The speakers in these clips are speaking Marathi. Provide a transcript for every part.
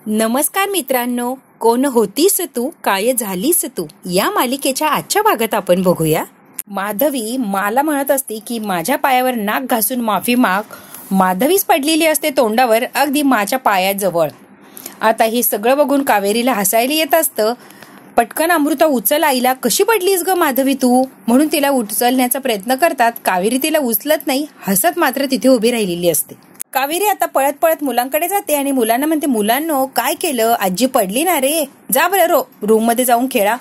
नमस्कार मित्रांनो, कोण होतीस तू काय झालीस तू या मालिकेच्या आजच्या भागात आपण बघूया. माधवी मला म्हणत असते की माझ्या पायावर नाक घासून माफी माग. माधवीच पडलेली असते तोंडावर अगदी माझ्या पायाजवळ. आता हे सगळं बघून कावेरीला हसायला येत असतं. पटकन अमृता उचल आईला. कशी पडलीस ग माधवी तू म्हणून तिला उचलण्याचा प्रयत्न करतात. कावेरी तिला उचलत नाही, हसत मात्र तिथे उभी राहिलेली असते. कावेरी आता पळत पळत मुलांकडे जाते आणि मुलांना म्हणते, मुलांनो काय केलं, आजी पडली ना रे, जा बरं रूम मध्ये जाऊन खेळा.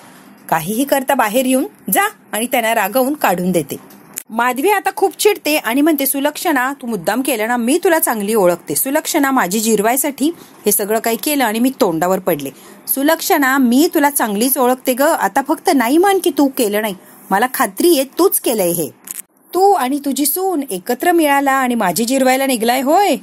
काहीही करता बाहेर येऊन जा आणि त्यांना रागवून काढून देते. माधवी आता खूप चिडते आणि म्हणते, सुलक्षणा तू मुद्दाम केलं ना, मी तुला चांगली ओळखते. सुलक्षणा माझी जिरवायसाठी हे सगळं काही केलं आणि मी तोंडावर पडले. सुलक्षणा मी तुला चांगलीच ओळखते ग, आता फक्त नाही म्हण की तू केलं नाही, मला खात्री आहे तूच केलंय हे. तू आणि तुझी सून एकत्र मिळाला आणि माझी जिरवायला निघलाय होय.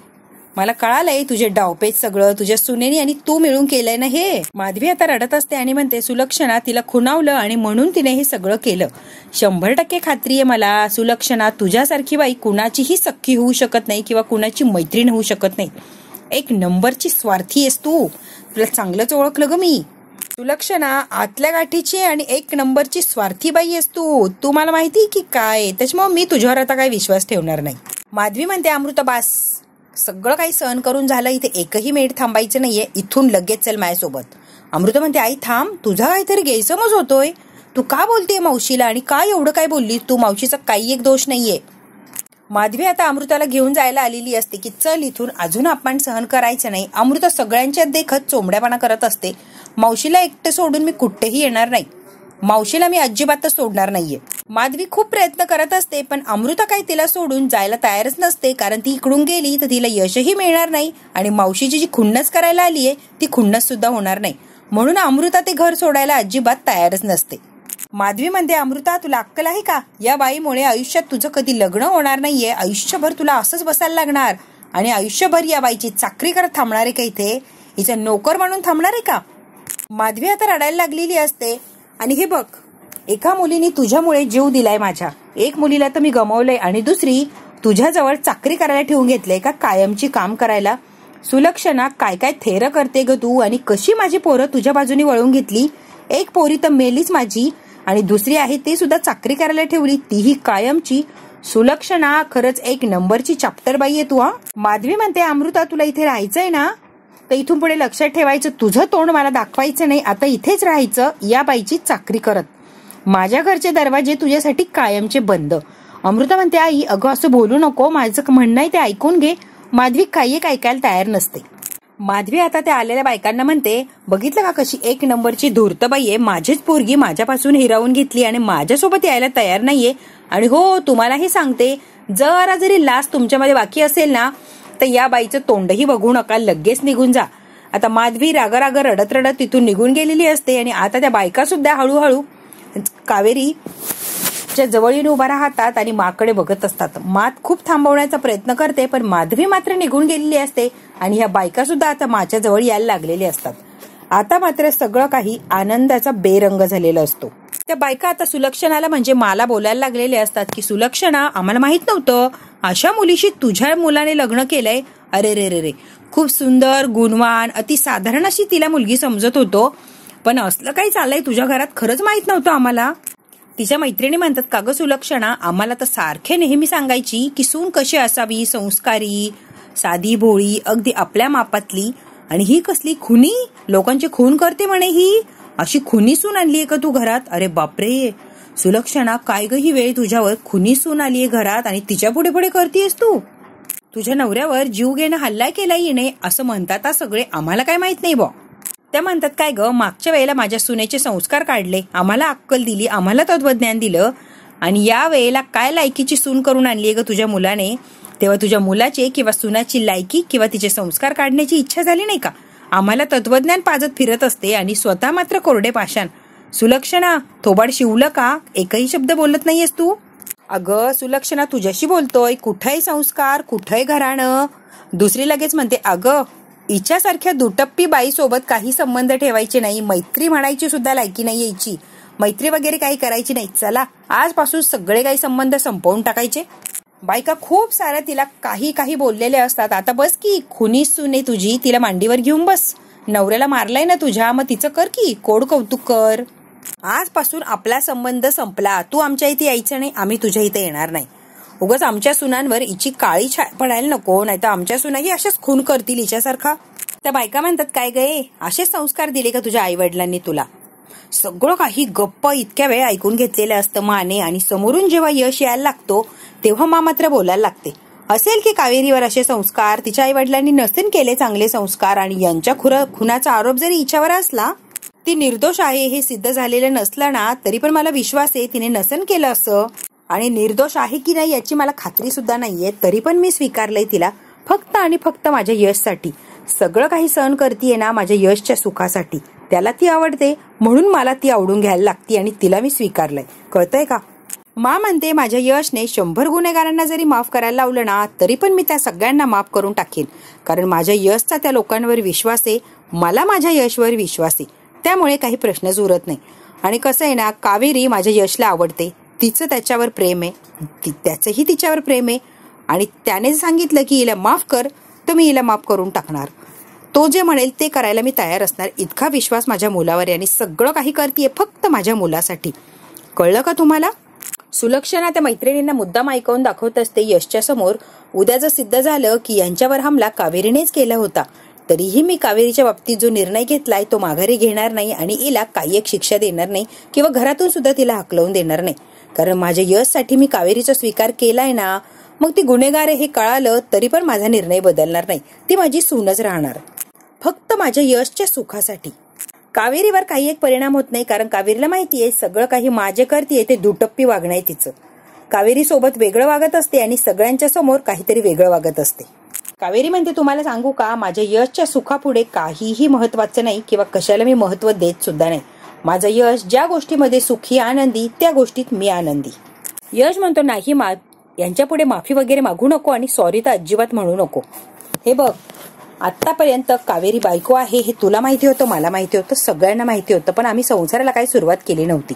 मला कळालंय तुझे डावपेच सगळं तुझ्या सुनेनी आणि तू मिळून केलंय ना हे. माधवी आता रडत असते आणि म्हणते, सुलक्षणा तिला खुणावलं आणि म्हणून तिने हे सगळं केलं. 100% खात्री आहे मला. सुलक्षणा तुझ्यासारखी बाई कुणाचीही सख्खी होऊ शकत नाही किंवा कुणाची मैत्रीण होऊ शकत नाही. एक नंबरची स्वार्थी आहेस तू, तुला चांगलंच ओळखलं ग मी. सुलक्षणा आतल्या गाठीची आणि एक नंबरची स्वार्थी बाई आहेस तू मला माहिती की काय, त्याच्यामुळे मी तुझ्यावर आता काही विश्वास ठेवणार नाही. माधवी म्हणते, अमृता बास, सगळं काही सहन करून झालं, इथे एकही मिनिट थांबायचं नाहीये, इथून लगेच चल माझ्यासोबत. अमृता म्हणते, आई थांब, तुझा काहीतरी गैरसमज होतोय, तू का बोलते मावशीला आणि काय एवढं काय बोलली तू, मावशीचा काही एक दोष नाहीये. माधवी आता अमृताला घेऊन जायला आलेली असते की चल इथून, अजून अपमान सहन करायचं नाही. अमृता सगळ्यांच्यात देखत चोंबड्यापणा करत असते. मावशीला एकटे सोडून मी कुठेही येणार नाही, मावशीला मी अजिबातच सोडणार नाहीये. माधवी खूप प्रयत्न करत असते पण अमृता काही तिला सोडून जायला तयारच नसते, कारण ती इकडून गेली तर तिला यशही मिळणार नाही आणि मावशीची जी खुन्नस करायला आलीये ती खुन्नस सुद्धा होणार नाही, म्हणून अमृता ते घर सोडायला अजिबात तयारच नसते. माधवी म्हणते, अमृता तुला अक्कल आहे का, या बाईमुळे आयुष्यात तुझं कधी लग्न होणार नाहीये, आयुष्यभर तुला असंच बसायला लागणार आणि आयुष्यभर या बाईची चाकरी करत थांबणार आहे का, इथे हिचा नोकर म्हणून थांबणार आहे का. माधवी आता रडायला लागलेली असते आणि हे बघ, एका मुलीने तुझ्यामुळे जीव दिलाय माझ्या, एक मुलीला तर मी गमावलंय आणि दुसरी तुझ्याजवळ चाकरी करायला ठेवून घेतलंय का कायमची काम करायला. सुलक्षणा काय काय थेर करते ग तू, आणि कशी माझी पोरं तुझ्या बाजूने वळून घेतली. एक पोरी तर मेलीच माझी आणि दुसरी आहे ती सुद्धा चाकरी करायला ठेवली, तीही कायमची. सुलक्षणा खरंच एक नंबरची चॅप्टर बाई आहे तू. माधवी म्हणते, अमृता तुला इथे राहायचंय ना, तर इथून पुढे लक्षात ठेवायचं, तुझं तोंड मला दाखवायचं नाही, आता इथेच राहायचं या बाईची चाकरी करत. माझ्या घरचे दरवाजे तुझ्यासाठी कायमचे बंद. अमृता म्हणते, आई अगं असं बोलू नको, माझं म्हणणं आहे ते ऐकून घे. माधवी काही एक ऐकायला तयार नसते. माधवी आता त्या आलेल्या बायकांना म्हणते, बघितलं का कशी एक नंबरची धूर्त बाई आहे, माझीच पोरगी माझ्यापासून हिरावून घेतली आणि माझ्यासोबत यायला तयार नाहीये. आणि हो तुम्हालाही सांगते, जरा जरी लाज तुमच्यामध्ये बाकी असेल ना तर या बाईचं तोंडही बघू नका, लगेच निघून जा. आता माधवी राग रडत रडत तिथून निघून गेलेली असते आणि आता त्या बायका सुद्धा हळूहळू कावेरीच्या जवळ येऊन उभा राहतात आणि माकडे बघत असतात. मात खूप थांबवण्याचा प्रयत्न करते पण माधवी मात्र निघून गेलेली असते आणि ह्या बायका सुद्धा आता माच्या जवळ यायला लागलेली असतात. आता मात्र सगळं काही आनंदाचा बेरंग झालेला असतो. त्या बायका आता सुलक्षणाला म्हणजे मला बोलायला लागलेले असतात की, सुलक्षणा आम्हाला माहित नव्हतं अशा मुलीशी तुझ्या मुलाने लग्न केलंय. अरे रे रे रे, खूप सुंदर गुणवान अतिसाधारण अशी तिला मुलगी समजत होतो, पण असलं काही चाललंय तुझ्या घरात खरंच माहित नव्हतं आम्हाला. तिच्या मैत्रिणी म्हणतात, का ग सुलक्षणा, आम्हाला तर सारखे नेहमी सांगायची की सून कशी असावी, संस्कारी, साधी भोळी, अगदी आपल्या मापातली, आणि ही कसली खुनी, लोकांचे खून करते म्हणे, ही अशी खुनी सून आणलीये का तू घरात. अरे बापरे सुलक्षणा, काय ग ही वेळ तुझ्यावर, खुनी सून आलीये घरात आणि तिच्या पुढे पुढे करतेस तू. तुझ्या नवऱ्यावर जीव घेणं हल्ला केला येणे असं म्हणतात सगळे, आम्हाला काय माहित नाही बा. त्या म्हणतात, काय ग मागच्या वेळेला माझ्या सुनेचे संस्कार काढले, आम्हाला अक्कल दिली, आम्हाला तत्वज्ञान दिलं, आणि या वेळेला काय लायकीची सून करून आणलीये ग तुझ्या मुलाने, तेव्हा तुझ्या मुलाचे किंवा सुनाची लायकी किंवा तिचे संस्कार काढण्याची इच्छा झाली नाही का. आम्हाला तत्वज्ञान पाजत फिरत असते आणि स्वतः मात्र कोरडे पाषाण. सुलक्षणा थोबाड शिवलं का, एकही शब्द बोलत नाहीयेस तू. अगं सुलक्षणा तुझ्याशी बोलतोय, कुठंही संस्कार कुठंही घराणं. दुसरी लगेच म्हणते, अगं हिच्यासारख्या दुटप्पी बाई सोबत काही संबंध ठेवायचे नाही, मैत्री म्हणायची सुद्धा लायकी नाही यायची, मैत्री वगैरे काही करायची नाही, चला आजपासून सगळे काही संबंध संपवून टाकायचे. बायका खूप साऱ्या तिला काही काही बोललेल्या असतात. आता बस की खुनी सुने तुझी, तिला मांडीवर घेऊन बस, नवऱ्याला मारलाय ना तुझ्या, मग तिचं कर की, कोड कौतुक कर. आजपासून आपला संबंध संपला. तू आमच्या इथे यायचं नाही, आम्ही तुझ्या इथे येणार नाही. उगाच आमच्या सुनांवर हिची काळी छाया पडायला नको, नाही तर आमच्या सुनाही अशाच खून करतील हिच्यासारखा. त्या बायका म्हणतात, काय गे, असे संस्कार दिले का तुझ्या आई वडिलांनी तुला? सगळं काही गप्प इतक्या वेळ ऐकून घेतलेलं असतं माने, आणि समोरून जेव्हा यश यायला लागतो तेव्हा मा मात्र बोलायला लागते. असेल की कावेरीवर असे संस्कार तिच्या आई वडिलांनी नसेल केले चांगले संस्कार, आणि यांच्या खुनाचा आरोप जरी हिच्यावर असला, ती निर्दोष आहे हे सिद्ध झालेलं नसलं ना, तरी पण मला विश्वास आहे तिने नसन केलं असं. आणि निर्दोष आहे की नाही याची मला खात्री सुद्धा नाहीये, तरी पण मी स्वीकारलंय तिला, फक्त आणि फक्त माझ्या यशसाठी. सगळं काही सहन करतीये ना माझ्या यशच्या सुखासाठी. त्याला ती आवडते म्हणून मला ती आवडून घ्यायला लागती, आणि तिला मी स्वीकारलंय. कळतंय का? मा म्हणते माझ्या यशने 100 गुन्हेगारांना जरी माफ करायला लावलं ना, तरी पण मी त्या सगळ्यांना माफ करून टाकेन, कारण माझ्या यशचा त्या लोकांवर विश्वास आहे, मला माझ्या यशवर विश्वास आहे. त्यामुळे काही प्रश्नच उरत नाही. आणि कसं आहे ना, कावेरी माझ्या यशला आवडते, तिचं त्याच्यावर प्रेम आहे, त्याचंही तिच्यावर प्रेम आहे, आणि त्याने सांगितलं की हिला माफ कर, तर मी हिला माफ करून टाकणार. तो जे म्हणेल ते करायला मी तयार असणार. इतका विश्वास माझ्या मुलावर आहे, आणि सगळं काही करतेय फक्त माझ्या मुलासाठी. कळलं का तुम्हाला? सुलक्षणा त्या मैत्रिणींना मुद्दाम ऐकवून दाखवत असते यशच्या समोर. उद्या जर सिद्ध झालं की यांच्यावर हमला कावेरीनेच केला होता, तरीही मी कावेरीच्या बाबतीत जो निर्णय घेतलाय तो माघारी घेणार नाही, आणि हिला काही एक शिक्षा देणार नाही, किंवा घरातून सुद्धा तिला हकलवून देणार नाही. कारण माझ्या यशसाठी मी कावेरीचा स्वीकार केलाय ना, मग ती गुन्हेगार हे कळालं तरी पण माझा निर्णय बदलणार नाही. ती माझी सूनच राहणार, फक्त माझ्या यशच्या सुखासाठी. कावेरीवर काही एक परिणाम होत नाही, कारण कावेरीला माहितीये सगळं काही माझे करतीये ते दुटप्पी वागणं आहे तिचं. कावेरी सोबत वेगळं वागत असते आणि सगळ्यांच्या समोर काहीतरी वेगळं वागत असते. कावेरी म्हणते, तुम्हाला सांगू का, माझ्या यशच्या सुखापुढे काहीही महत्वाचं नाही, किंवा कशाला मी महत्व देत सुद्धा नाही. माझं यश ज्या गोष्टीमध्ये सुखी आनंदी, त्या गोष्टीत मी आनंदी. यश म्हणतो, नाही मा, यांच्या पुढे माफी वगैरे मागू नको, आणि सॉरी तर अजिबात म्हणू नको. हे बघ, आतापर्यंत कावेरी बायको आहे हे तुला माहिती होतं, मला माहिती होतं, सगळ्यांना माहिती होतं, पण आम्ही संसाराला काही सुरुवात केली नव्हती.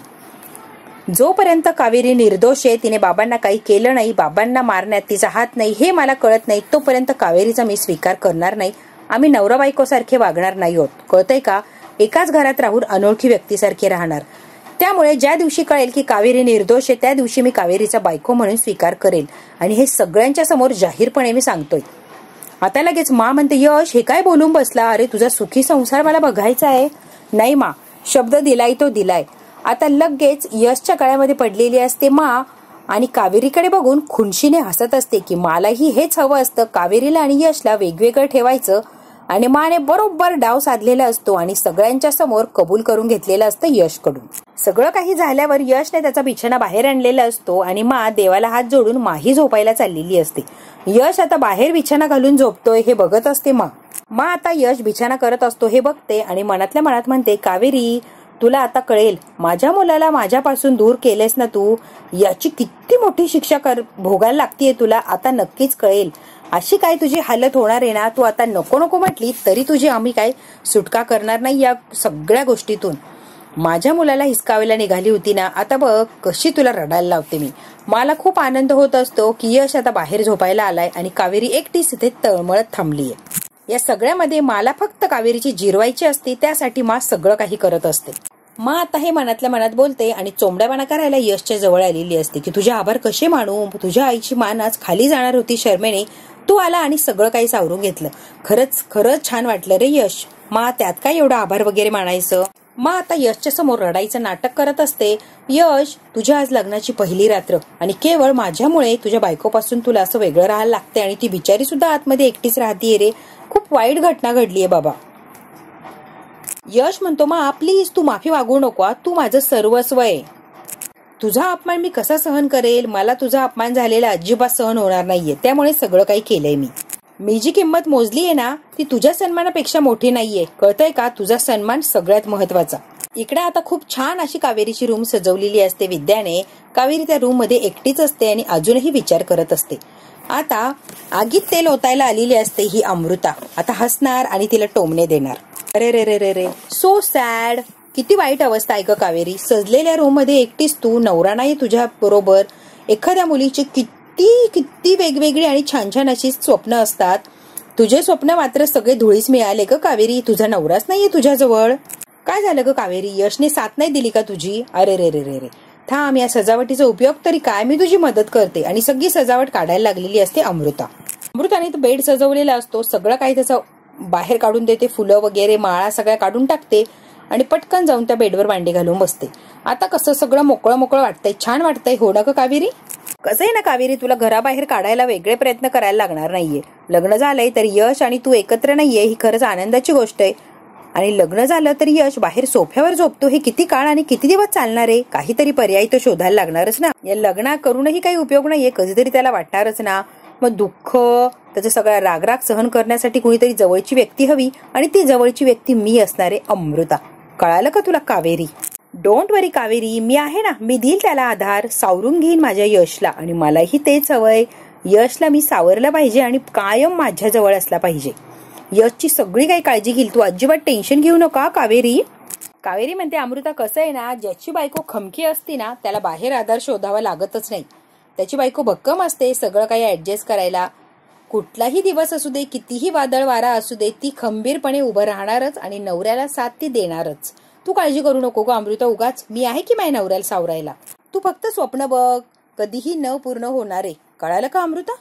जोपर्यंत कावेरी निर्दोष आहे, तिने बाबांना काही केलं नाही, बाबांना मारण्यात तिचा हात नाही हे मला कळत नाही, तोपर्यंत कावेरीचा मी स्वीकार करणार नाही. आम्ही नवरा बायको सारखे वागणार नाही आहोत. कळतंय का? एकाच घरात राहून अनोळखी व्यक्तीसारखे राहणार. त्यामुळे ज्या दिवशी कळेल की कावेरी निर्दोष आहे, त्या दिवशी मी कावेरीचा बायको म्हणून स्वीकार करेल, आणि हे सगळ्यांच्या समोर जाहीरपणे मी सांगतोय. आता लगेच मा म्हणते, यश हे काय बोलून बसला? अरे तुझा सुखी संसार मला बघायचा आहे. नाही मा, शब्द दिलाय तो दिलाय. आता लगेच यशच्या गळ्यामध्ये पडलेली असते मा, आणि कावेरीकडे बघून खुनशीने हसत असते की मलाही हेच हवं असतं, कावेरीला आणि यशला वेगवेगळं ठेवायचं. आणि माने बरोबर डाव साधलेला असतो, आणि सगळ्यांच्या समोर कबूल करून घेतलेलं असतं यशकडून. सगळं काही झाल्यावर यशने त्याचा बिछाना बाहेर आणलेला असतो, आणि मा देवाला हात जोडून माही झोपायला चाललेली असते. यश आता बाहेर बिछाना घालून झोपतोय हे बघत असते मा. आता यश बिछाना करत असतो हे बघते, आणि मनातल्या मनात म्हणते, कावेरी तुला आता कळेल, माझ्या मुलाला माझ्यापासून दूर केलेस ना तू, याची किती मोठी शिक्षा भोगायला लागतीये तुला. आता नक्कीच कळेल. अशी काय तुझी हालत होणार आहे ना, तू आता नको नको म्हटली तरी तुझी आम्ही काय सुटका करणार नाही या सगळ्या गोष्टीतून. माझ्या मुलाला हिसकावायला निघाली होती ना, आता बघ कशी तुला रडायला लावते मी. मला खूप आनंद होत असतो की यश आता बाहेर झोपायला आलाय, आणि कावेरी एकटीच इथे तळमळत थांबलीये. या सगळ्यामध्ये मला फक्त कावेरीची जिरवायची असते, त्यासाठी मा सगळं काही करत असते. मा आता हे मनातल्या मनात बोलते, आणि चोंबड्यापणा करायला यशच्या जवळ आलेली असते की तुझे आभार कसे मानू, तुझ्या आईची मान आज खाली जाणार होती शर्मेने, तू आला आणि सगळं काही सावरून घेतलं. खरंच खरंच छान वाटलं रे यश. मा त्यात काय एवढं आभार वगैरे मानायचं. मा आता यशच्या समोर रडायचं नाटक करत असते. यश, तुझ्या आज लग्नाची पहिली रात्र, आणि केवळ माझ्यामुळे तुझ्या बायकोपासून तुला असं वेगळं राहायला लागते, आणि ती बिचारी सुद्धा आतमध्ये एकटीच राहतीये रे. खूप वाईट घटना घडलीये बाबा. यश म्हणतो, मा प्लीज तू माफी मागू नको, तू माझं सर्वस्व आहे. तुझा अपमान मी कसा सहन करेल? मला तुझा अपमान झालेला अजिबात सहन होणार नाहीये, त्यामुळे सगळं काही केलंय मी जी किंमत मोजली आहे ना, ती तुझ्या सन्मानापेक्षा मोठी नाहीये. कळतंय का? तुझा सन्मान सगळ्यात महत्वाचा. इकडे आता खूप छान अशी कावेरीची रूम सजवलेली असते विद्याने. कावेरी त्या रूम मध्ये एकटीच असते आणि अजूनही विचार करत असते. आता आगीत तेल ओतायला आलेली असते ही अमृता. आता हसणार आणि तिला टोमणे देणार. अरे रे रे रे रे, सो सॅड. किती वाईट अवस्था आहे ग कावेरी. सजलेल्या रूम मध्ये एकटीच तू, नवरा नाही तुझ्या बरोबर. एखाद्या मुलीची किती किती वेगवेगळी आणि छान छान अशी स्वप्न असतात. तुझे स्वप्न मात्र सगळे धुळीस मिळाले ग कावेरी. तुझा नवराच नाहीये तुझ्याजवळ. काय झालं ग कावेरी, यशने साथ नाही दिली का तुझी? अरे रे रे रे रे, थांब, या सजावटीचा उपयोग तरी काय, मी तुझी मदत करते. आणि सगळी सजावट काढायला लागलेली असते अमृताने बेड सजवलेला असतो, सगळं काही त्याचं बाहेर काढून देते, फुलं वगैरे माळा सगळ्या काढून टाकते आणि पटकन जाऊन त्या बेडवर मांडी घालून बसते. आता कसं सगळं मोकळं मोकळं वाटतंय, छान वाटतंय, हो ना ग कावेरी? कसं आहे ना कावेरी, तुला घराबाहेर काढायला वेगळे प्रयत्न करायला लागणार नाहीये. लग्न झालंय तर यश आणि तू एकत्र नाहीये ही खरंच आनंदाची गोष्ट आहे. आणि लग्न झालं तर यश बाहेर सोफ्यावर झोपतो, हे किती काळ आणि किती दिवस चालणार आहे? काहीतरी पर्याय तो शोधायला लागणारच ना. या लग्न करूनही काही उपयोग नाहीये, कधीतरी त्याला वाटणारच ना. मग दुःख, त्याचा सगळा रागराग सहन करण्यासाठी कुणीतरी जवळची व्यक्ती हवी आणि ती जवळची व्यक्ती मी असणारे अमृता. कळालं का तुला कावेरी? डोंट वरी कावेरी, मी आहे ना, मी देईल त्याला आधार, सावरून घेईन माझ्या यशला. आणि मलाही तेच हवंय, यशला मी सावरलं पाहिजे आणि कायम माझ्या जवळ असला पाहिजे. यशची सगळी काही काळजी घेईल, तू अजिबात टेन्शन घेऊ नका कावेरी. कावेरी म्हणते अमृता, कसं आहे ना, ज्याची बायको खमकी असती ना त्याला बाहेर आधार शोधावा लागतच नाही. त्याची बायको भक्कम असते सगळं काही ऍडजस्ट करायला. कुठलाही दिवस असू दे, कितीही वादळ वारा असू दे, ती खंबीरपणे उभं राहणारच आणि नवऱ्याला साथ ती देणारच. तू काळजी करू नको ग अमृता, उगाच, मी आहे की माझ्या नवऱ्याला सावरायला. तू फक्त स्वप्न बघ, कधीही न पूर्ण होणारे. कळालं का अमृता?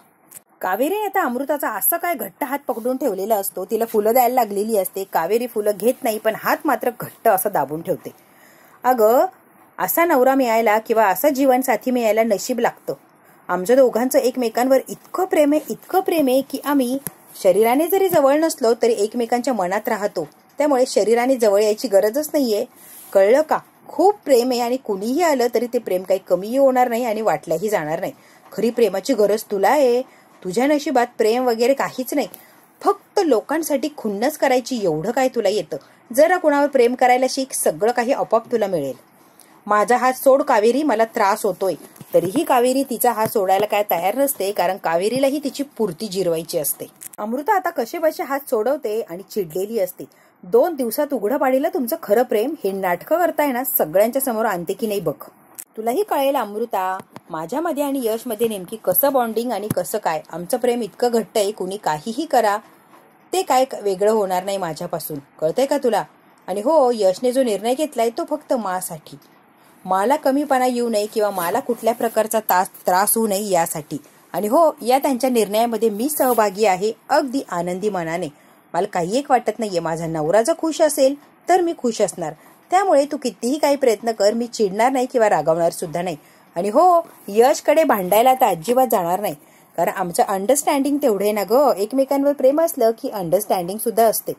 कावेरी आता अमृताचा असा काय घट्ट हात पकडून ठेवलेला असतो, तिला फुलं द्यायला लागलेली असते. कावेरी फुलं घेत नाही, पण हात मात्र घट्ट असा दाबून ठेवते. अगं, असा नवरा मिळायला किंवा असा जीवनसाथी मिळायला नशीब लागतं. आमच्या दोघांचं एकमेकांवर इतकं प्रेम आहे की आम्ही शरीराने जरी जवळ नसलो तरी एकमेकांच्या मनात राहतो. त्यामुळे शरीराने जवळ यायची गरजच नाहीये. कळलं का? खूप प्रेम आहे आणि कुणीही आलं तरी ते प्रेम काही कमी होणार नाही आणि वाटल्याही जाणार नाही. खरी प्रेमाची गरज तुला आहे. तुझ्या नशिबात प्रेम वगैरे काहीच नाही, फक्त लोकांसाठी खुन्नस करायची एवढं काय तुला येतं. जरा कुणावर प्रेम करायला शिक, सगळं काही आपोआप तुला मिळेल. माझा हात सोड कावेरी, मला त्रास होतोय. तरीही कावेरी तिचा हात सोडायला काय तयार नसते, कारण कावेरीलाही तिची पूर्ती जिरवायची असते. अमृता आता कसे हात सोडवते आणि चिडलेली असते. 2 दिवसात उघडं पाडीला तुमचं खरं प्रेम, हे नाटकं करताय ना, सगळ्यांच्या समोर आणते की नाही बघ. तुलाही कळेल अमृता, माझ्यामध्ये आणि यशमध्ये नेमकी कसं बॉन्डिंग आणि कसं काय. आमचं प्रेम इतकं घट्ट आहे, कुणी काहीही करा ते काय वेगळं होणार नाही माझ्यापासून. कळतंय का तुला? आणि हो, यशने जो निर्णय घेतलाय तो फक्त मासाठी, मला कमीपणा येऊ नये किंवा मला कुठल्या प्रकारचा त्रास होऊ नये यासाठी. आणि हो, या त्यांच्या निर्णयामध्ये मी सहभागी आहे, अगदी आनंदी मनाने. मला काही एक वाटत नाहीये, माझा नवरा जर खुश असेल तर मी खुश असणार. त्यामुळे तू कितीही काही प्रयत्न कर, मी चिडणार नाही किंवा रागवणार सुद्धा नाही. आणि हो, यशकडे भांडायला तर अजिबात जाणार नाही, कारण आमचं अंडरस्टँडिंग तेवढे ना ग. एकमेकांवर प्रेम असलं की अंडरस्टँडिंग सुद्धा असते.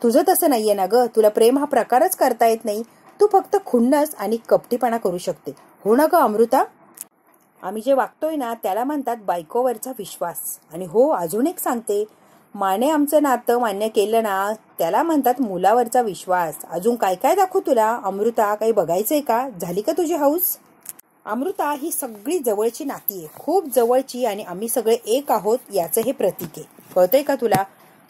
तुझं तसं नाहीये ना ग, तुला प्रेम हा प्रकारच करता येत नाही. तू फक्त खुन्नस आणि कपटीपणा करू शकते, हो ना ग अमृता? आम्ही जे वागतोय ना त्याला म्हणतात बायकोवरचा विश्वास. आणि हो, अजून एक सांगते, माने आमचं नातं मान्य केलं ना त्याला म्हणतात मुलावरचा विश्वास. अजून काय काय दाखवू तुला अमृता? काही बघायचंय का? झाली का तुझी हौस? अमृता ही सगळी जवळची नाती आहे, खूप जवळची, आणि आम्ही सगळे एक आहोत याचं हे प्रतीक आहे. कळतंय का तुला?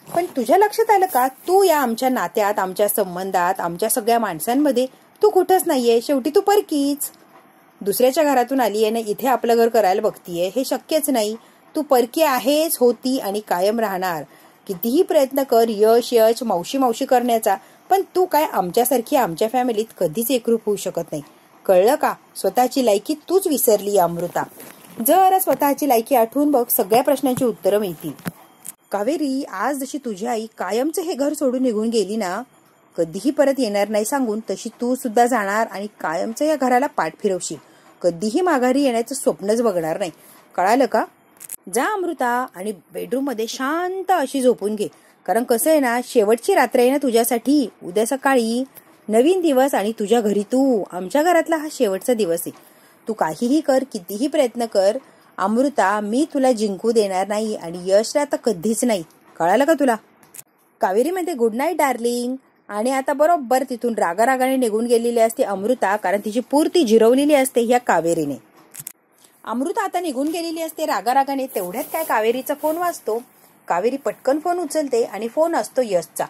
पण तुझ्या लक्षात आलं का, तू या आमच्या नात्यात, आमच्या संबंधात, आमच्या सगळ्या माणसांमध्ये तू कुठंच नाहीये. शेवटी तू परकीच. दुसऱ्याच्या घरातून आली आहे ना, इथे आपलं घर करायला बघतीये, हे शक्यच नाही. तू परकी आहेस, होती आणि कायम राहणार. कितीही प्रयत्न कर यश मावशी करण्याचा, पण तू काय आमच्यासारखी आमच्या फॅमिलीत कधीच एकरूप होऊ शकत नाही. कळलं का? स्वतःची लायकी तूच विसरली अमृता. जरा स्वतःची लायकी आठवून बघ, सगळ्या प्रश्नांची उत्तरं मिळतील. कावेरी, आज जशी तुझी आई कायमचं हे घर सोडून निघून गेली ना, कधीही परत येणार नाही सांगून, तशी तू सुद्धा जाणार आणि कायमचं या घराला पाठ फिरवशील. कधीही माघारी येण्याचं स्वप्नच बघणार नाही. कळालं का? जा अमृता आणि बेडरूम मध्ये शांत अशी झोपून घे. कारण कसं आहे ना, शेवटची रात्र आहे ना तुझ्यासाठी. उद्या सकाळी नवीन दिवस आणि तुझ्या घरी तू. आमच्या घरातला हा शेवटचा दिवस आहे. तू काहीही कर, कितीही प्रयत्न कर अमृता, मी तुला जिंकू देणार नाही आणि यशला आता कधीच नाही. कळालं का तुला? कावेरी म्हणते गुड नाईट डार्लिंग. आणि आता बरोबर तिथून रागारागाने निघून गेलेली असते अमृता, कारण तिची पूर्ती जिरवलेली असते ह्या कावेरीने. अमृता आता निघून गेलेली असते रागारागाने. तेवढ्यात काय कावेरीचा फोन वाजतो. कावेरी पटकन फोन उचलते आणि फोन असतो यशचा.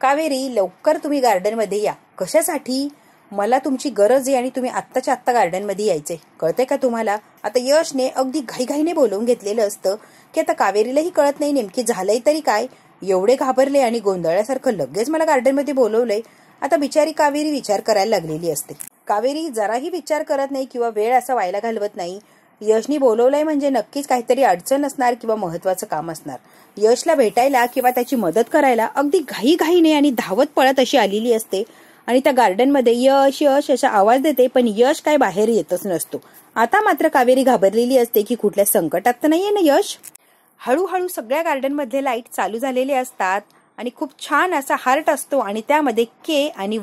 कावेरी, लवकर तुम्ही गार्डनमध्ये या. कशासाठी? मला तुमची गरज आहे आणि तुम्ही आत्ताच्या आत्ता गार्डनमध्ये यायचे. कळतंय का तुम्हाला? आता यशने अगदी घाईघाईने बोलवून घेतलेलं असतं की आता कावेरीलाही कळत नाही नेमकी झालंय तरी काय. एवढे घाबरले आणि गोंधळल्यासारखं लगेच मला गार्डनमध्ये बोलवलंय. आता बिचारी कावेरी विचार करायला लागलेली असते. कावेरी जराही विचार करत नाही किंवा वेळ असा व्हायला घालवत नाही. यशनी बोलवलंय म्हणजे नक्कीच काहीतरी अडचण असणार किंवा महत्वाचं काम असणार. यशला भेटायला किंवा त्याची मदत करायला अगदी घाईघाईने आणि धावत पळत अशी आलेली असते आणि त्या गार्डनमध्ये यश यश असा आवाज देते, पण यश काय बाहेर येतच नसतो. आता मात्र कावेरी घाबरलेली असते की कुठल्या संकटात तर नाहीये ना यश. हळूहळू सगळ्या गार्डन मधले लाईट चालू झालेले असतात आणि खूप छान असा हार्ट असतो आणि त्यामध्ये के आणि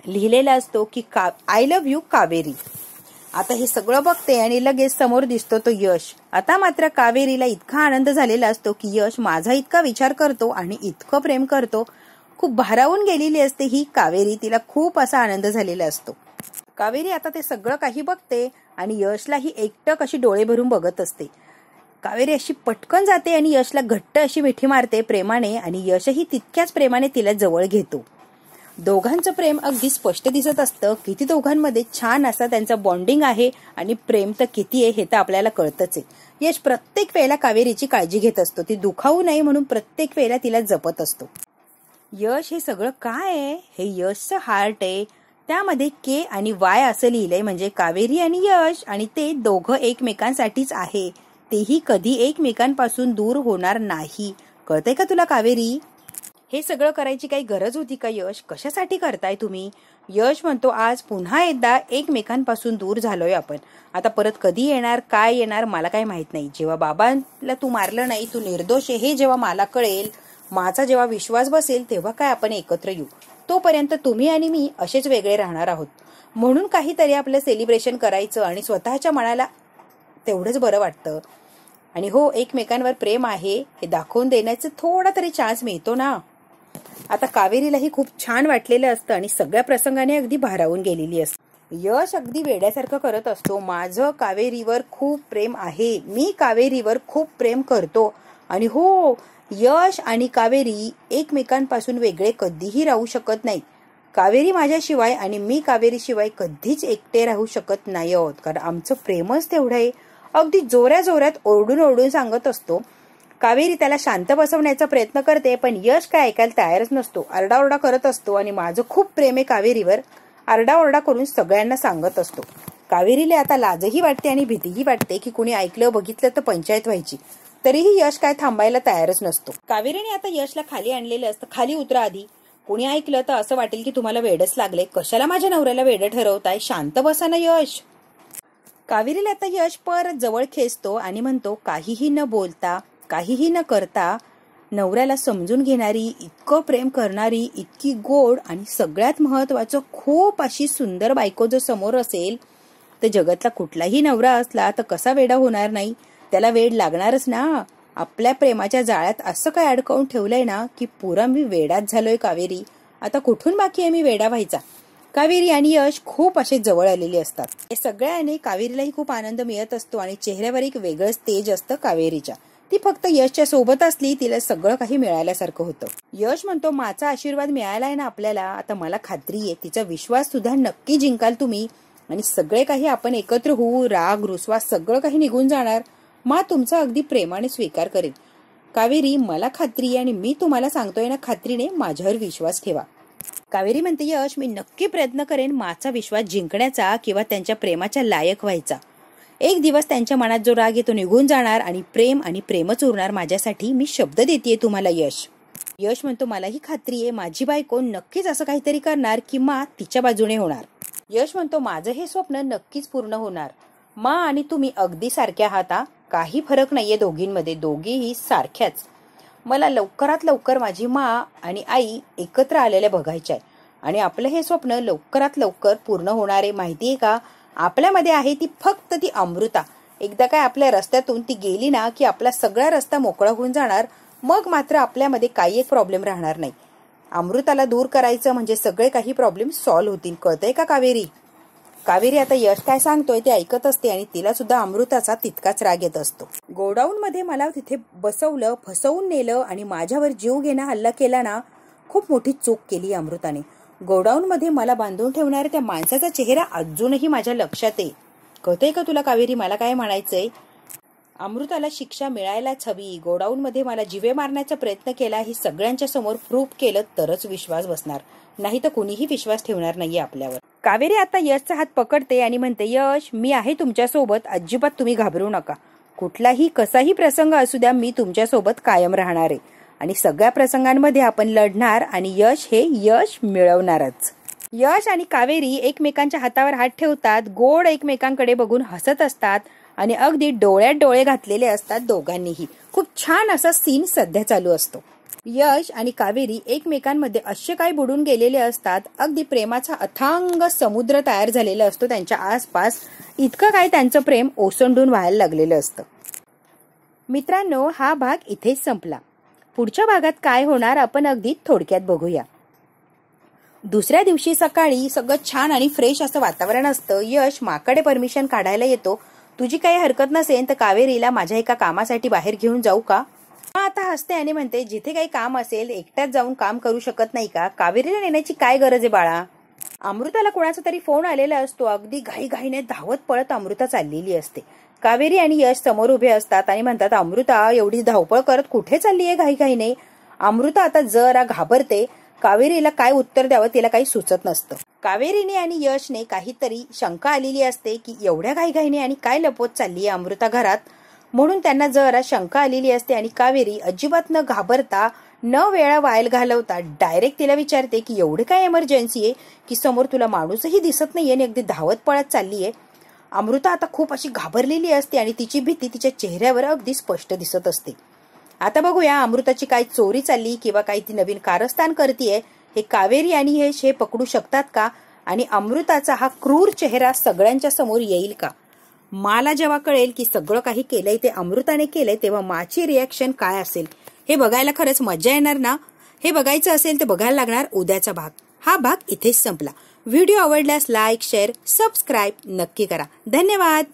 लिहिलेला असतो की आय लव्ह यू कावेरी. आता हे सगळं बघते आणि लगेच समोर दिसतो तो यश. आता मात्र कावेरीला इतका आनंद झालेला असतो की यश माझा इतका विचार करतो आणि इतकं प्रेम करतो. खूप भारावून गेलेली असते ही कावेरी. तिला खूप असा आनंद झालेला असतो. कावेरी आता ते सगळं काही बघते आणि यशलाही एकटक अशी डोळे भरून बघत असते. कावेरी अशी पटकन जाते आणि यशला घट्ट अशी मिठी मारते प्रेमाने आणि यशही तितक्याच प्रेमाने तिला जवळ घेतो. दोघांचं प्रेम अगदी स्पष्ट दिसत असतं. किती दोघांमध्ये छान असा त्यांचा बॉन्डिंग आहे आणि प्रेम तर किती आहे हे तर आपल्याला कळतच आहे. यश प्रत्येक वेळेला कावेरीची काळजी घेत असतो. ती दुखावू नये म्हणून प्रत्येक वेळेला तिला जपत असतो. यश हे सगळं काय आहे? हे यशचं हार्ट आहे. त्यामध्ये के आणि वाय असं लिहिलंय म्हणजे कावेरी आणि यश, आणि ते दोघं एकमेकांसाठीच आहे. तेही कधी एकमेकांपासून दूर होणार नाही. कळतंय का तुला कावेरी? हे सगळं करायची काही गरज होती का यश? कशासाठी करताय तुम्ही? यश म्हणतो आज पुन्हा एकदा एकमेकांपासून दूर झालोय आपण. आता परत कधी येणार काय येणार मला काही माहित नाही. जेव्हा बाबांना तू मारलं नाही, तू निर्दोष आहे हे जेव्हा मला कळेल, माझा जेव्हा विश्वास बसेल, तेव्हा काय आपण एकत्र येऊ. तोपर्यंत तुम्ही आणि मी असेच वेगळे राहणार आहोत. म्हणून काहीतरी आपलं सेलिब्रेशन करायचं आणि स्वतःच्या मनाला तेवढंच बरं वाटतं. आणि हो, एकमेकांवर प्रेम आहे हे दाखवून देण्याचं थोडा तरी चान्स मिळतो ना. आता कावेरीलाही खूप छान वाटलेलं असतं आणि सगळ्या प्रसंगाने अगदी भारावून गेलेली असते. यश अगदी वेड्यासारखं करत असतो. माझं कावेरीवर खूप प्रेम आहे, मी कावेरीवर खूप प्रेम करतो. आणि हो, यश आणि कावेरी एकमेकांपासून वेगळे कधीही राहू शकत नाहीत. कावेरी माझ्याशिवाय आणि मी कावेरीशिवाय कधीच एकटे राहू शकत नाही आहोत, कारण आमचं प्रेमच तेवढं आहे. अगदी जोऱ्या जोऱ्यात ओरडून ओरडून सांगत असतो. कावेरी त्याला शांत बसवण्याचा प्रयत्न करते, पण यश काय ऐकायला तयारच नसतो. आरडाओरडा करत असतो आणि माझं खूप प्रेम आहे कावेरीवर आरडाओरडा करून सगळ्यांना सांगत असतो. कावेरीला आता लाजही वाटते आणि भीतीही वाटते की कुणी ऐकलं बघितलं तर पंचायत व्हायची. तरीही यश काय थांबायला तयारच नसतो. कावेरीने आता यशला खाली आणलेलं असतं. खाली उतरा आधी, कुणी ऐकलं तर असं वाटेल की तुम्हाला वेडच लागले. कशाला माझ्या नवऱ्याला वेड ठरवताय? शांत बसा ना यश. कावेरीला आता यश परत जवळ खेचतो आणि म्हणतो, काहीही न बोलता काहीही न करता नवऱ्याला समजून घेणारी, इतकं प्रेम करणारी, इतकी गोड आणि सगळ्यात महत्वाचं खूप अशी सुंदर बायको जर समोर असेल तर जगातला कुठलाही नवरा असला तर कसा वेडा होणार नाही? त्याला वेड लागणारच ना. आपल्या प्रेमाच्या जाळ्यात असं काय अडकवून ठेवलंय ना की पुरा मी वेडाच झालोय कावेरी. आता कुठून बाकी आहे मी वेडा व्हायचा. कावेरी आणि यश खूप असे जवळ आलेले असतात. हे सगळ्याने कावेरीलाही खूप आनंद मिळत असतो आणि चेहऱ्यावर एक वेगळंच तेज असतं कावेरीच्या. ती फक्त यशच्या सोबत असली तिला सगळं काही मिळाल्यासारखं होतं. यश म्हणतो, माझा आशीर्वाद मिळालाय ना आपल्याला, आता मला खात्री आहे तिचा विश्वास सुद्धा नक्की जिंकाल तुम्ही आणि सगळे काही आपण एकत्र होऊ. राग रुसवा सगळं काही निघून जाणार. मा तुमचा अगदी प्रेमाने स्वीकार करेल. कावेरी, मला खात्री आहे आणि मी तुम्हाला सांगतोय ना, खात्रीने माझ्यावर विश्वास ठेवा. कावेरी म्हणते, यश मी नक्की प्रयत्न करेन माझा विश्वास जिंकण्याचा किंवा त्यांच्या प्रेमाच्या लायक व्हायचा. एक दिवस त्यांच्या मनात जो राग आहे तो निघून जाणार आणि प्रेमच उरणार माझ्यासाठी. मी शब्द देतेय तुम्हाला यश. यश म्हणतो, मलाही खात्री आहे माझी बायको नक्कीच असं काहीतरी करणार की मा तिच्या बाजूने होणार. यश म्हणतो, माझं हे स्वप्न नक्कीच पूर्ण होणार. मा आणि तुम्ही अगदी सारख्या आहात. काही फरक नाहीये दोघींमध्ये, दोघीही सारख्याच. मला लवकरात लवकर माझी मा आणि आई एकत्र आलेल्या बघायच्या आहे आणि आपलं हे स्वप्न लवकरात लवकर पूर्ण होणार आहे. माहितीये का, आपल्यामध्ये आहे ती फक्त ती अमृता. एकदा काय आपल्या रस्त्यातून ती गेली ना की आपला सगळा रस्ता मोकळा होऊन जाणार. मग मात्र आपल्यामध्ये काही एक प्रॉब्लेम राहणार नाही. अमृताला दूर करायचं म्हणजे सगळे काही प्रॉब्लेम सॉल्व्ह होतील. कळतंय का कावेरी? कावेरी आता यश काय सांगतोय ते ऐकत असते आणि तिला सुद्धा अमृताचा तितकाच राग येत असतो. गोडाऊन मध्ये मला तिथे बसवलं, फसवून नेलं आणि माझ्यावर जीव घेणा हल्ला केला ना, खूप मोठी चूक केली अमृताने. गोडाऊन मध्ये मला बांधून ठेवणाऱ्या त्या माणसाचा चेहरा अजूनही माझ्या लक्षात आहे. कळतंय का तुला कावेरी मला काय म्हणायचंय? अमृताला शिक्षा मिळायलाच हवी, गोडाऊनमध्ये मला जीवे मारण्याचा प्रयत्न केला हे सगळ्यांच्या समोर प्रूफ केलं तरच विश्वास बसणार, नाही तर कुणीही विश्वास ठेवणार नाहीये आपल्यावर. कावेरी आता यशचा हात पकडते आणि म्हणते, यश मी आहे तुमच्यासोबत, अजिबात तुम्ही घाबरू नका. कुठलाही कसाही प्रसंग असू द्या, मी तुमच्यासोबत कायम राहणार आहे आणि सगळ्या प्रसंगांमध्ये आपण लढणार आणि यश हे यश मिळवणारच. यश आणि कावेरी एकमेकांच्या हातावर हात ठेवतात, गोड एकमेकांकडे बघून हसत असतात आणि अगदी डोळ्यात डोळे घातलेले असतात दोघांनीही. खूप छान असा सीन सध्या चालू असतो. यश आणि कावेरी एकमेकांमध्ये असे काय बुडून गेलेले असतात, अगदी प्रेमाचा अथांग समुद्र तयार झालेला असतो त्यांच्या आसपास. इतकं काय त्यांचं प्रेम ओसंडून व्हायला लागलेलं असतं. मित्रांनो, हा भाग इथेच संपला. पुढच्या भागात काय होणार आपण अगदी थोडक्यात बघूया. दुसऱ्या दिवशी सकाळी सगळं छान आणि फ्रेश असं वातावरण असतं. यश माकडे परमिशन काढायला येतो. तुझी काही हरकत नसेल तर कावेरीला माझ्या एका कामासाठी बाहेर घेऊन जाऊ का? आता हसते आणि म्हणते, जिथे काही काम असेल एकट्याच जाऊन काम करू शकत नाही का? कावेरीला नेण्याची काय गरज आहे बाळा? अमृताला कोणाचा तरी फोन आलेला असतो. अगदी घाईघाईने धावत पळत अमृता चाललेली असते. कावेरी आणि यश समोर उभे असतात आणि म्हणतात, अमृता एवढी धावपळ करत कुठे चालली आहे घाईघाईने? अमृता आता जरा घाबरते. कावेरीला काय उत्तर द्यावं तिला काही सुचत नसतं. कावेरीने आणि यशने काहीतरी शंका आलेली असते की एवढ्या घाईघाईने आणि काय लपवत चालली आहे अमृता घरात, म्हणून त्यांना जरा शंका आलेली असते. आणि कावेरी अजिबात न घाबरता न वेळा वायल घालवता डायरेक्ट तिला विचारते की एवढे काय एमर्जन्सी आहे की समोर तुला माणूसही दिसत नाहीये आणि अगदी धावत पळत चालली आहे? अमृता आता खूप अशी घाबरलेली असते आणि तिची भीती तिच्या चेहऱ्यावर अगदी स्पष्ट दिसत असते. आता बघूया अमृताची काय चोरी चालली किंवा काही ती नवीन कारस्थान करतीये हे कावेरी आणि यश हे पकडू शकतात का? आणि अमृताचा हा क्रूर चेहरा सगळ्यांच्या समोर येईल का? मला जेव्हा कळेल की सगळं काही केलंय ते अमृताने केलंय, तेव्हा माझी रिॲक्शन काय असेल हे बघायला खरंच मजा येणार ना. हे बघायचं असेल तर बघायला लागणार उद्याचा भाग. हा भाग इथेच संपला. व्हिडिओ आवडल्यास लाईक, शेअर, सबस्क्राईब नक्की करा. धन्यवाद.